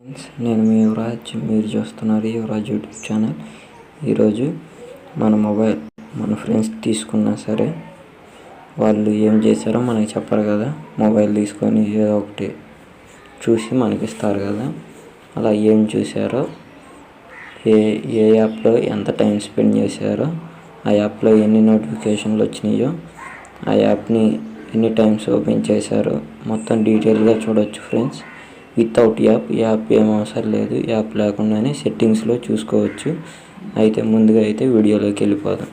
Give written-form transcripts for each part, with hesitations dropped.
Friends, నేను మీ యువరాజ్. మీరు చూస్తున్నారు యువరాజ్ యూట్యూబ్ ఛానల్. ఈరోజు మన ఫ్రెండ్స్ తీసుకున్నా సరే వాళ్ళు ఏం చేశారో మనకి చెప్పరు కదా. మొబైల్ తీసుకొని ఏదో ఒకటి చూసి మనకి ఇస్తారు కదా. అలా ఏం చూశారో, ఏ యాప్లో ఎంత టైం స్పెండ్ చేశారో, ఆ యాప్లో ఎన్ని నోటిఫికేషన్లు వచ్చినాయో, ఆ యాప్ని ఎన్ని టైమ్స్ ఓపెన్ చేశారో మొత్తం డీటెయిల్గా చూడవచ్చు ఫ్రెండ్స్. వితౌట్ యాప్ ఏం అవసరం లేదు. యాప్ లేకుండానే సెట్టింగ్స్లో చూసుకోవచ్చు. అయితే ముందుగా వీడియోలోకి వెళ్ళిపోదాం.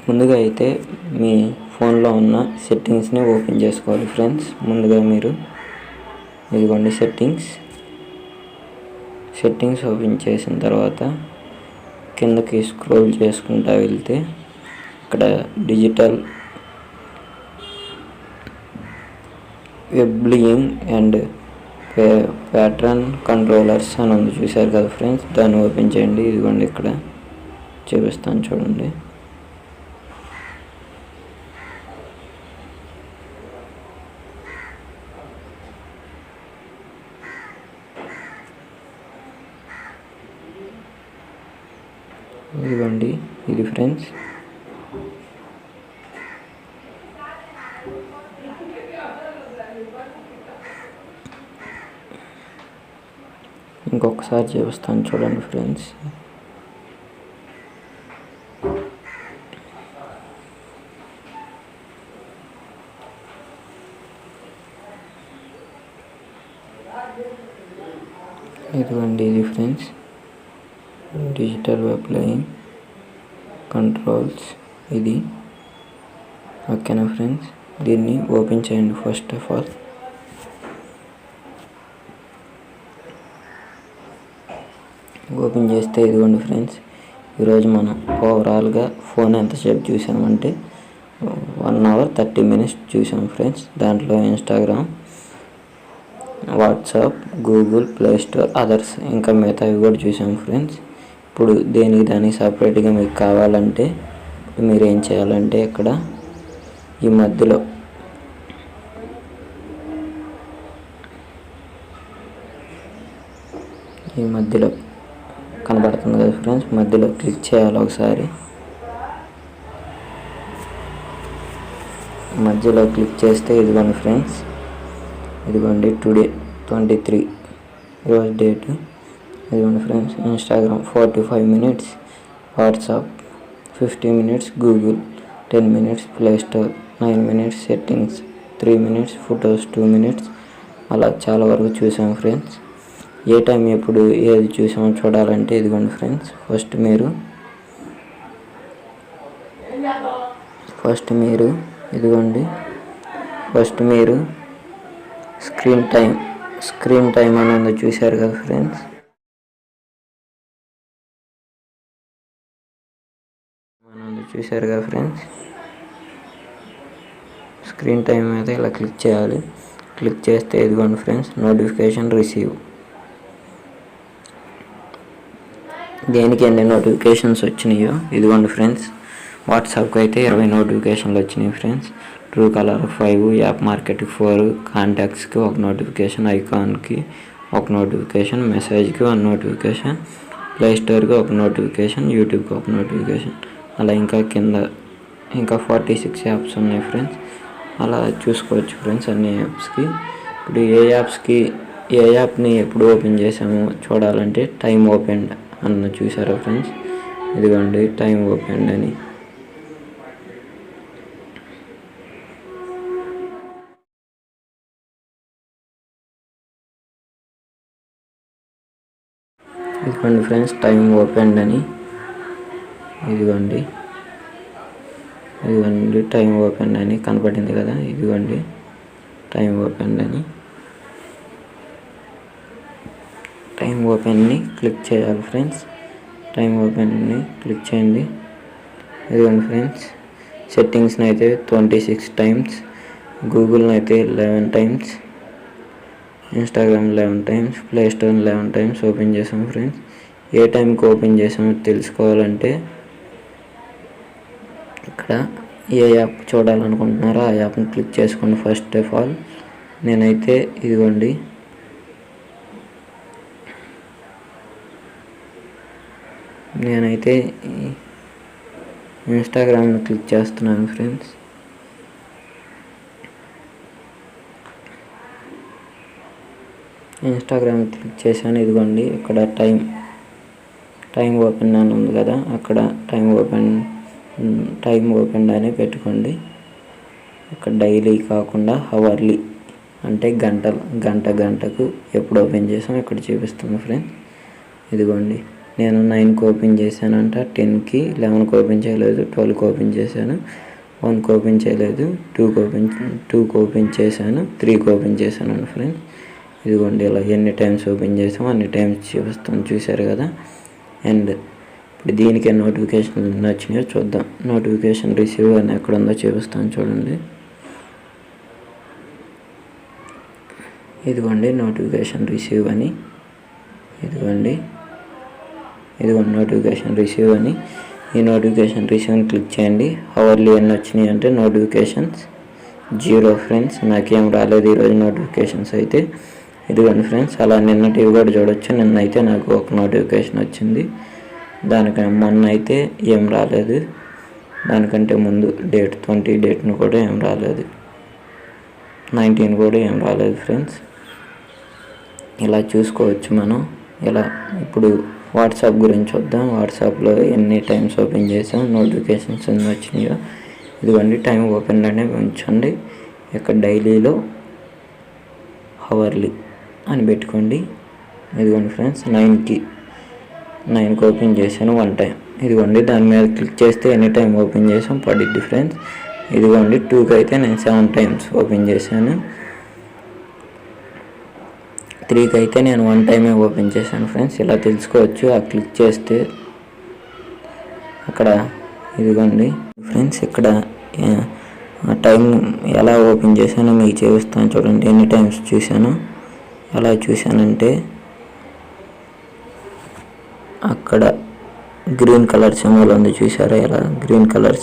ముందుగా మీ ఫోన్లో ఉన్న సెట్టింగ్స్ని ఓపెన్ చేసుకోవాలి ఫ్రెండ్స్. ముందుగా మీరు ఇదిగోండి సెట్టింగ్స్ ఓపెన్ చేసిన తర్వాత కిందకి స్క్రోల్ చేసుకుంటూ వెళ్తే ఇక్కడ డిజిటల్ వెబ్లింగ్ అండ్ ప్యాటర్న్ కంట్రోలర్స్ అని ఉంది, చూశారు కదా ఫ్రెండ్స్. దాన్ని ఓపెన్ చేయండి. ఇదిగోండి ఇక్కడ చూపిస్తాను చూడండి. ఇదిగోండి ఇది ఫ్రెండ్స్. ఇంకొకసారి చూపిస్తాను చూడండి ఫ్రెండ్స్. ఇదిగోండి ఇది ఫ్రెండ్స్, డిజిటల్ వెబ్లింగ్ కంట్రోల్స్ ఇది. ఓకేనా ఫ్రెండ్స్, దీన్ని ఓపెన్ చేయండి. ఫస్ట్ ఆఫ్ ఆల్ ఓపెన్ చేస్తే ఇదిగోండి ఫ్రెండ్స్, ఈరోజు మనం ఓవరాల్గా ఫోన్ ఎంతసేపు చూసామంటే 1 hour 30 minutes చూసాం ఫ్రెండ్స్. దాంట్లో Instagram, WhatsApp, Google play store, others ఇంకా మిగతావి కూడా చూసాం ఫ్రెండ్స్. ఇప్పుడు దానికి సపరేట్గా మీకు కావాలంటే మీరు ఏం చేయాలంటే ఇక్కడ ఈ మధ్యలో కనబడుతుంది కదా ఫ్రెండ్స్, మధ్యలో క్లిక్ చేయాలి ఒకసారి. మధ్యలో క్లిక్ చేస్తే ఇదిగోండి ఫ్రెండ్స్, ఇదిగోండి టుడే 23 ఈరోజు డేటు. ఇదిగోండి friends, Instagram 45 minutes, WhatsApp 50 minutes, Google 10 minutes, play store 9 minutes, settings 3 minutes, photos 2 minutes. అలా చాలా వరకు చూసాం ఫ్రెండ్స్. ఏ టైం ఎప్పుడు ఏది చూసామో చూడాలంటే ఇదిగోండి ఫ్రెండ్స్, ఫస్ట్ మీరు స్క్రీన్ టైం అని ఉంది, చూశారు కదా ఫ్రెండ్స్. స్క్రీన్ టైం మీద ఇలా క్లిక్ చేయాలి. క్లిక్ చేస్తే ఇదిగోండి ఫ్రెండ్స్, నోటిఫికేషన్ రిసీవ్. దేనికి ఎన్ని నోటిఫికేషన్స్ వచ్చినాయో ఇదిగోండి ఫ్రెండ్స్. వాట్సాప్కి అయితే 20 నోటిఫికేషన్లు వచ్చినాయి ఫ్రెండ్స్. ట్రూ కలర్ 5, యాప్ మార్కెట్కి 4, కాంటాక్ట్స్కి 1 నోటిఫికేషన్, ఐకాన్కి 1 నోటిఫికేషన్, మెసేజ్కి 1 నోటిఫికేషన్, ప్లే స్టోర్కి 1 నోటిఫికేషన్, యూట్యూబ్కి 1 నోటిఫికేషన్. అలా ఇంకా 46 యాప్స్ ఉన్నాయి ఫ్రెండ్స్. అలా చూసుకోవచ్చు ఫ్రెండ్స్ అన్ని యాప్స్కి. ఇప్పుడు ఏ యాప్ని ఎప్పుడు ఓపెన్ చేసామో చూడాలంటే టైం ఓపెన్డ్ అన్న చూసారా ఫ్రెండ్స్. ఇదిగోండి టైం ఓపెన్డ్ అని. ఇదిగోండి ఫ్రెండ్స్, టైం ఓపెన్డ్ అని. ఇదిగోండి టైం ఓపెన్ అని కనపడింది కదా. ఇదిగోండి టైం ఓపెన్ అని. టైం ఓపెన్ని క్లిక్ చేయాలి ఫ్రెండ్స్. టైం ఓపెన్ని క్లిక్ చేయండి. ఇదిగోండి ఫ్రెండ్స్, సెట్టింగ్స్ని అయితే 26 times, గూగుల్ని అయితే 11 times, Instagram 11 times, play store 11 times open చేసాం ఫ్రెండ్స్. ఏ టైంకి ఓపెన్ చేసామో తెలుసుకోవాలంటే ఇక్కడ ఏ యాప్ చూడాలనుకుంటున్నారో ఆ యాప్ని క్లిక్ చేసుకోండి. ఫస్ట్ ఆఫ్ ఆల్ నేనైతే ఇదిగోండి ఇన్స్టాగ్రామ్ని క్లిక్ చేస్తున్నాను ఫ్రెండ్స్. ఇన్స్టాగ్రామ్ క్లిక్ చేశాను. ఇదిగోండి ఇక్కడ టైం ఓపెన్ అని ఉంది కదా, అక్కడ టైం ఓపెన్ అని పెట్టుకోండి. ఇక్కడ డైలీ కాకుండా హవర్లీ అంటే గంటకు ఎప్పుడు ఓపెన్ చేసాం ఇక్కడ చూపిస్తుంది ఫ్రెండ్స్. ఇదిగోండి నేను 9కి ఓపెన్ చేశానంట, 10కి, 11కి ఓపెన్ చేయలేదు, 12కి ఓపెన్ చేశాను, 1కి ఓపెన్ చేయలేదు, 2కి ఓపెన్ చేశాను, 3కి ఓపెన్ చేశాను ఫ్రెండ్స్. ఇదిగోండి ఇలా ఎన్ని టైమ్స్ ఓపెన్ చేసామో అన్ని టైమ్స్ చూపిస్తాను, చూశారు కదా. అండ్ ఇప్పుడు దీనికి నోటిఫికేషన్ వచ్చినాయో చూద్దాం. నోటిఫికేషన్ రిసీవ్ అని ఎక్కడ ఉందో చూపిస్తాను చూడండి. ఇదిగోండి నోటిఫికేషన్ రిసీవ్ అని, ఇదిగోండి నోటిఫికేషన్ రిసీవ్ అని. ఈ నోటిఫికేషన్ రిసీవ్ని క్లిక్ చేయండి. హవర్లీ ఎన్ని వచ్చినాయి అంటే నోటిఫికేషన్స్ 0 ఫ్రెండ్స్, నాకేం రాలేదు ఈరోజు నోటిఫికేషన్స్ అయితే. ఇదిగోండి ఫ్రెండ్స్, అలా నిన్నటివి కూడా చూడొచ్చు. నిన్నైతే నాకు ఒక నోటిఫికేషన్ వచ్చింది, మొన్న అయితే ఏం రాలేదు, దానికంటే ముందు 20 డేట్ను కూడా ఏం రాలేదు, 19 కూడా ఏం రాలేదు ఫ్రెండ్స్. ఇలా చూసుకోవచ్చు మనం. ఇలా ఇప్పుడు వాట్సాప్ గురించి చూద్దాం. వాట్సాప్లో ఎన్ని టైమ్స్ ఓపెన్ చేసాం, నోటిఫికేషన్స్ ఎన్ని వచ్చినాయో. ఇదిగోండి టైం ఓపెన్ అనే ఉంచండి. ఇక్కడ డైలీలో హవర్లీ అని పెట్టుకోండి. ఇదిగోండి ఫ్రెండ్స్ 9కి ఓపెన్ చేశాను 1 టైం. ఇదిగోండి దాని మీద క్లిక్ చేస్తే ఎనీ టైం ఓపెన్ చేసాం పడిద్ది ఫ్రెండ్స్. ఇదిగోండి 2కి అయితే నేను 7 టైమ్స్ ఓపెన్ చేశాను, 3కి అయితే నేను 1 టైమే ఓపెన్ చేశాను ఫ్రెండ్స్. ఇలా తెలుసుకోవచ్చు. ఆ క్లిక్ చేస్తే అక్కడ ఇదిగోండి ఫ్రెండ్స్, ఇక్కడ టైం ఎలా ఓపెన్ చేశానో మీకు చూపిస్తాను చూడండి. ఎన్ని టైమ్స్ చూశాను, ఎలా చూశానంటే అక్కడ గ్రీన్ కలర్ సింబల్ ఉంది చూసారా, ఇలా గ్రీన్ కలర్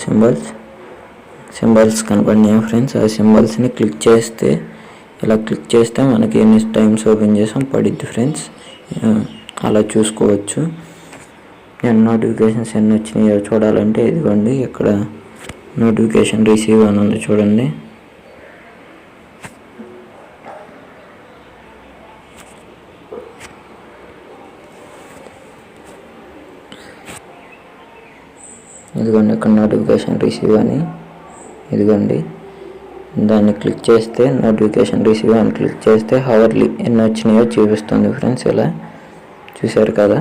సింబల్స్ కనపడినాయి ఫ్రెండ్స్. ఆ సింబల్స్ని క్లిక్ చేస్తే, ఇలా క్లిక్ చేస్తే మనకి ఎన్ని టైమ్స్ ఓపెన్ చేసాం పడిద్ది ఫ్రెండ్స్. అలా చూసుకోవచ్చు. నేను నోటిఫికేషన్స్ ఎన్ని వచ్చినాయో చూడాలంటే ఇదిగోండి ఇక్కడ నోటిఫికేషన్ రిసీవ్ అని ఉంది చూడండి. ఇదిగోండి ఇక్కడ నోటిఫికేషన్ రిసీవ్ అని, ఇదిగోండి దాన్ని క్లిక్ చేస్తే నోటిఫికేషన్ రిసీవ్ అని క్లిక్ చేస్తే హవర్లీ ఎన్ని వచ్చినాయో చూపిస్తుంది ఫ్రెండ్స్. ఇలా చూశారు కదా,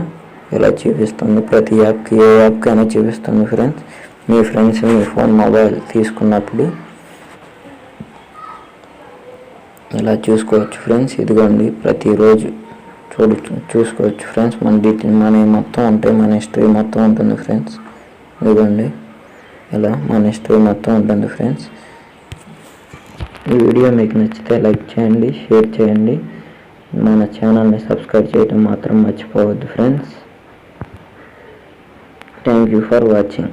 ఇలా చూపిస్తుంది. ప్రతి యాప్కి ఏ యాప్కి అయినా చూపిస్తుంది ఫ్రెండ్స్. మీ ఫ్రెండ్స్ మీ మొబైల్ తీసుకున్నప్పుడు ఇలా చూసుకోవచ్చు ఫ్రెండ్స్. ఇదిగోండి ప్రతిరోజు చూసుకోవచ్చు ఫ్రెండ్స్. మన మొత్తం ఉంటాయి, మన హిస్టరీ మొత్తం ఉంటుంది ఫ్రెండ్స్. ఇదిగోండి ఇలా మన హిస్టరీ మొత్తం ఉంటుంది ఫ్రెండ్స్. ఈ వీడియో మీకు నచ్చితే లైక్ చేయండి, షేర్ చేయండి, మన ఛానల్ని సబ్స్క్రైబ్ చేయడం మాత్రం మర్చిపోవద్దు friends. Thank you for watching.